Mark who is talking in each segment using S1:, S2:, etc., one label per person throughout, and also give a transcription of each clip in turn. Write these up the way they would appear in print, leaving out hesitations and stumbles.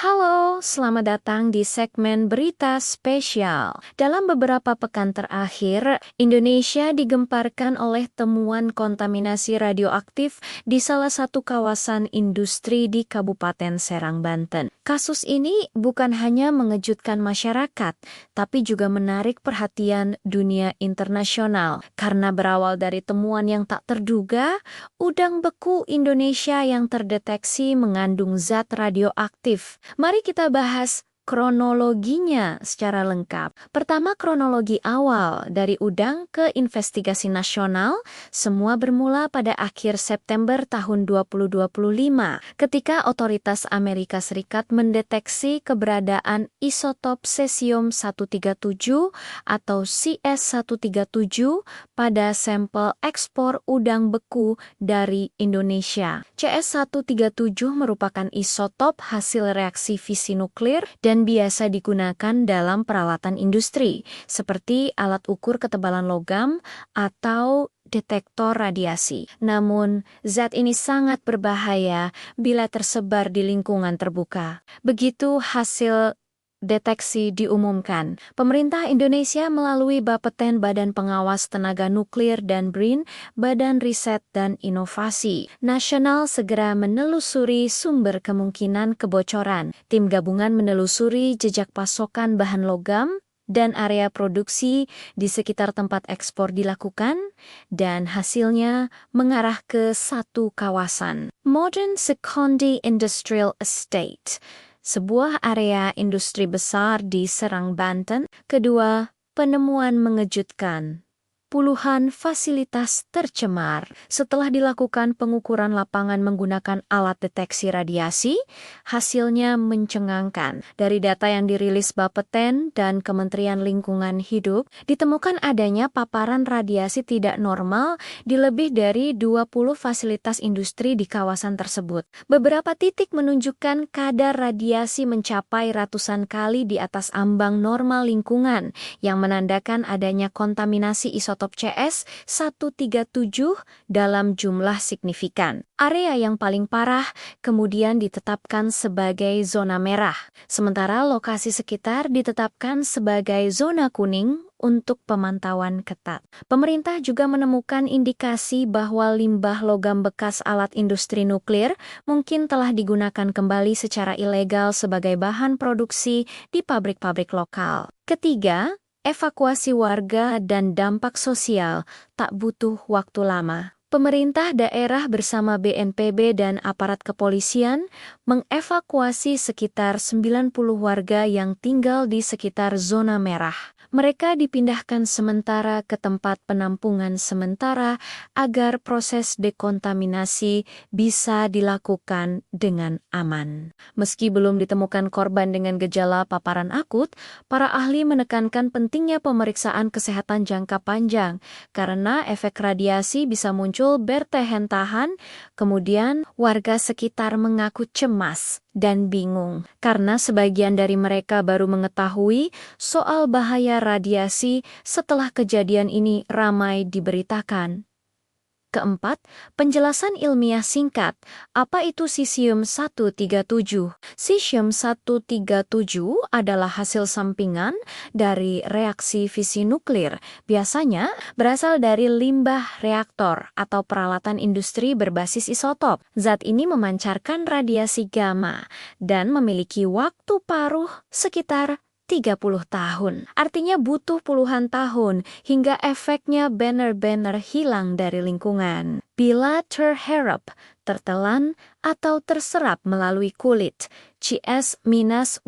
S1: Halo, selamat datang di segmen berita spesial. Dalam beberapa pekan terakhir, Indonesia digemparkan oleh temuan kontaminasi radioaktif di salah satu kawasan industri di Kabupaten Serang, Banten. Kasus ini bukan hanya mengejutkan masyarakat, tapi juga menarik perhatian dunia internasional. Karena berawal dari temuan yang tak terduga, udang beku Indonesia yang terdeteksi mengandung zat radioaktif. Mari kita bahas kronologinya secara lengkap. Pertama, kronologi awal dari udang ke investigasi nasional, semua bermula pada akhir September tahun 2025, ketika otoritas Amerika Serikat mendeteksi keberadaan isotop cesium-137 atau CS-137 pada sampel ekspor udang beku dari Indonesia. CS-137 merupakan isotop hasil reaksi fisi nuklir dan biasa digunakan dalam peralatan industri, seperti alat ukur ketebalan logam atau detektor radiasi. Namun, zat ini sangat berbahaya bila tersebar di lingkungan terbuka. Begitu hasil deteksi diumumkan, pemerintah Indonesia melalui Bapeten Badan Pengawas Tenaga Nuklir dan BRIN, Badan Riset dan Inovasi Nasional segera menelusuri sumber kemungkinan kebocoran. Tim gabungan menelusuri jejak pasokan bahan logam dan area produksi di sekitar tempat ekspor dilakukan, dan hasilnya mengarah ke satu kawasan, Modern Sekondi Industrial Estate, sebuah area industri besar di Serang, Banten. Kedua, penemuan mengejutkan. Puluhan fasilitas tercemar. Setelah dilakukan pengukuran lapangan menggunakan alat deteksi radiasi, hasilnya mencengangkan. Dari data yang dirilis Bapeten dan Kementerian Lingkungan Hidup, ditemukan adanya paparan radiasi tidak normal di lebih dari 20 fasilitas industri di kawasan tersebut. Beberapa titik menunjukkan kadar radiasi mencapai ratusan kali di atas ambang normal lingkungan, yang menandakan adanya kontaminasi isotop CS-137 dalam jumlah signifikan. Area yang paling parah kemudian ditetapkan sebagai zona merah, sementara lokasi sekitar ditetapkan sebagai zona kuning untuk pemantauan ketat. Pemerintah juga menemukan indikasi bahwa limbah logam bekas alat industri nuklir mungkin telah digunakan kembali secara ilegal sebagai bahan produksi di pabrik-pabrik lokal. Ketiga, evakuasi warga dan dampak sosial tak butuh waktu lama. Pemerintah daerah bersama BNPB dan aparat kepolisian mengevakuasi sekitar 90 warga yang tinggal di sekitar zona merah. Mereka dipindahkan sementara ke tempat penampungan sementara agar proses dekontaminasi bisa dilakukan dengan aman. Meski belum ditemukan korban dengan gejala paparan akut, para ahli menekankan pentingnya pemeriksaan kesehatan jangka panjang karena efek radiasi bisa muncul bertahan-tahan. Kemudian warga sekitar mengaku cemas dan bingung karena sebagian dari mereka baru mengetahui soal bahaya radiasi setelah kejadian ini ramai diberitakan. Keempat, penjelasan ilmiah singkat. Apa itu cesium-137? Cesium-137 adalah hasil sampingan dari reaksi fisi nuklir. Biasanya berasal dari limbah reaktor atau peralatan industri berbasis isotop. Zat ini memancarkan radiasi gamma dan memiliki waktu paruh sekitar 30 tahun. Artinya butuh puluhan tahun hingga efeknya benar-benar hilang dari lingkungan. Bila terherap, tertelan, atau terserap melalui kulit, CS-137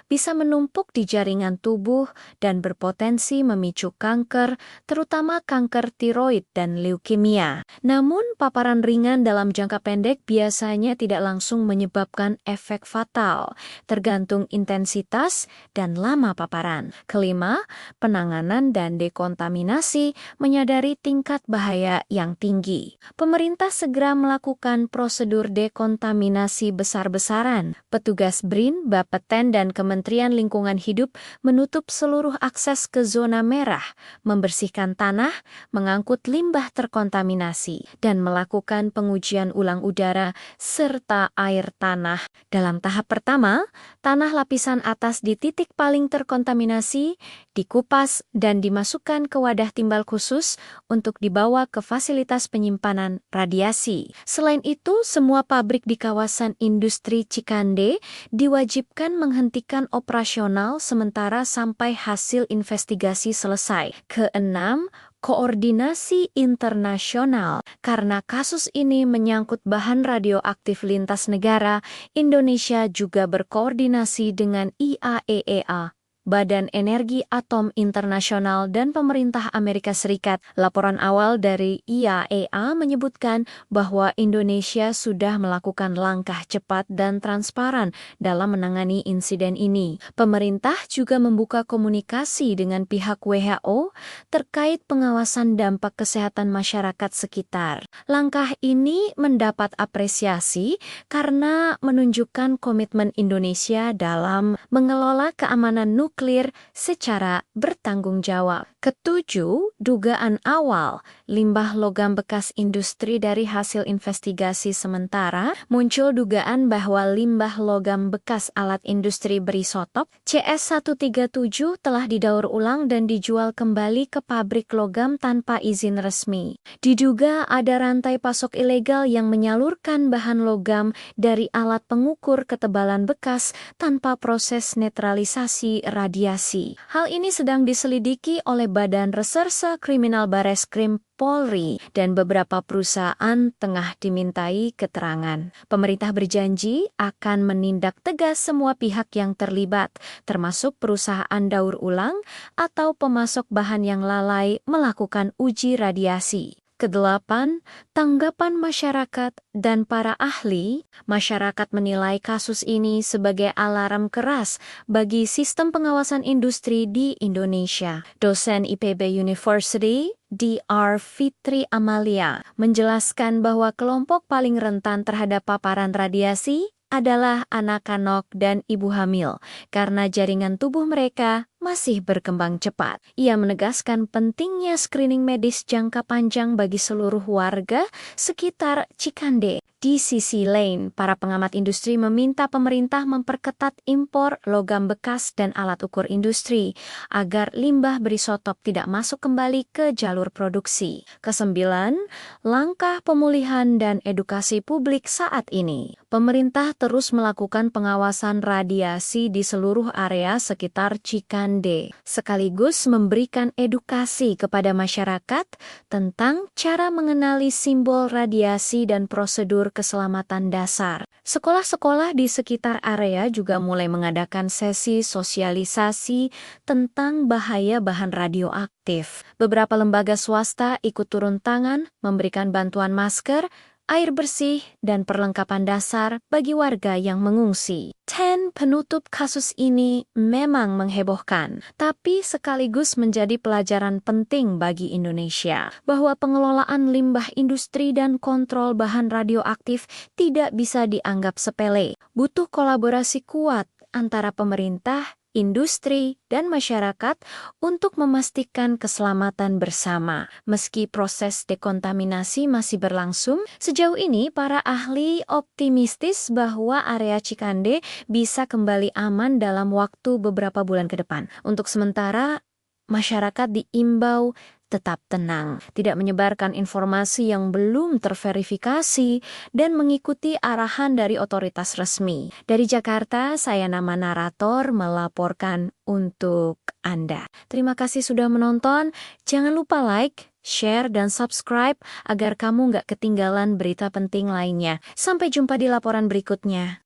S1: bisa menumpuk di jaringan tubuh dan berpotensi memicu kanker, terutama kanker tiroid dan leukemia. Namun, paparan ringan dalam jangka pendek biasanya tidak langsung menyebabkan efek fatal, tergantung intensitas dan lama paparan. Kelima, penanganan dan dekontaminasi menyadari tingkat bahaya yang tinggi. Pemerintah pemerintah segera melakukan prosedur dekontaminasi besar-besaran. Petugas BRIN, Bapeten, dan Kementerian Lingkungan Hidup menutup seluruh akses ke zona merah, membersihkan tanah, mengangkut limbah terkontaminasi, dan melakukan pengujian ulang udara serta air tanah. Dalam tahap pertama, tanah lapisan atas di titik paling terkontaminasi dikupas dan dimasukkan ke wadah timbal khusus untuk dibawa ke fasilitas penyimpanan radiasi. Selain itu, semua pabrik di kawasan industri Cikande diwajibkan menghentikan operasional sementara sampai hasil investigasi selesai. Keenam, koordinasi internasional. Karena kasus ini menyangkut bahan radioaktif lintas negara, Indonesia juga berkoordinasi dengan IAEA, Badan Energi Atom Internasional, dan pemerintah Amerika Serikat. Laporan awal dari IAEA menyebutkan bahwa Indonesia sudah melakukan langkah cepat dan transparan dalam menangani insiden ini. Pemerintah juga membuka komunikasi dengan pihak WHO terkait pengawasan dampak kesehatan masyarakat sekitar. Langkah ini mendapat apresiasi karena menunjukkan komitmen Indonesia dalam mengelola keamanan nuklir secara bertanggung jawab. Ketujuh, dugaan awal limbah logam bekas industri. Dari hasil investigasi sementara, muncul dugaan bahwa limbah logam bekas alat industri berisotop CS137 telah didaur ulang dan dijual kembali ke pabrik logam tanpa izin resmi. Diduga ada rantai pasok ilegal yang menyalurkan bahan logam dari alat pengukur ketebalan bekas tanpa proses netralisasi radiasi. Hal ini sedang diselidiki oleh Badan Reserse Kriminal Bareskrim Polri, dan beberapa perusahaan tengah dimintai keterangan. Pemerintah berjanji akan menindak tegas semua pihak yang terlibat, termasuk perusahaan daur ulang atau pemasok bahan yang lalai melakukan uji radiasi. Kedelapan, tanggapan masyarakat dan para ahli. Masyarakat menilai kasus ini sebagai alarm keras bagi sistem pengawasan industri di Indonesia. Dosen IPB University, Dr. Fitri Amalia, menjelaskan bahwa kelompok paling rentan terhadap paparan radiasi adalah anak-anak dan ibu hamil, karena jaringan tubuh mereka masih berkembang cepat. Ia menegaskan pentingnya screening medis jangka panjang bagi seluruh warga sekitar Cikande. Di sisi lain, para pengamat industri meminta pemerintah memperketat impor logam bekas dan alat ukur industri agar limbah berisotop tidak masuk kembali ke jalur produksi. Kesembilan, langkah pemulihan dan edukasi publik saat ini. Pemerintah terus melakukan pengawasan radiasi di seluruh area sekitar Cikande, sekaligus memberikan edukasi kepada masyarakat tentang cara mengenali simbol radiasi dan prosedur keselamatan dasar. Sekolah-sekolah di sekitar area juga mulai mengadakan sesi sosialisasi tentang bahaya bahan radioaktif. Beberapa lembaga swasta ikut turun tangan memberikan bantuan masker, air bersih, dan perlengkapan dasar bagi warga yang mengungsi. Penutup kasus ini memang menghebohkan, tapi sekaligus menjadi pelajaran penting bagi Indonesia bahwa pengelolaan limbah industri dan kontrol bahan radioaktif tidak bisa dianggap sepele. Butuh kolaborasi kuat antara pemerintah, industri, dan masyarakat untuk memastikan keselamatan bersama. Meski proses dekontaminasi masih berlangsung, sejauh ini para ahli optimistis bahwa area Cikande bisa kembali aman dalam waktu beberapa bulan ke depan. Untuk sementara, masyarakat diimbau tetap tenang, tidak menyebarkan informasi yang belum terverifikasi, dan mengikuti arahan dari otoritas resmi. Dari Jakarta, saya Nama Narator melaporkan untuk Anda. Terima kasih sudah menonton. Jangan lupa like, share, dan subscribe agar kamu nggak ketinggalan berita penting lainnya. Sampai jumpa di laporan berikutnya.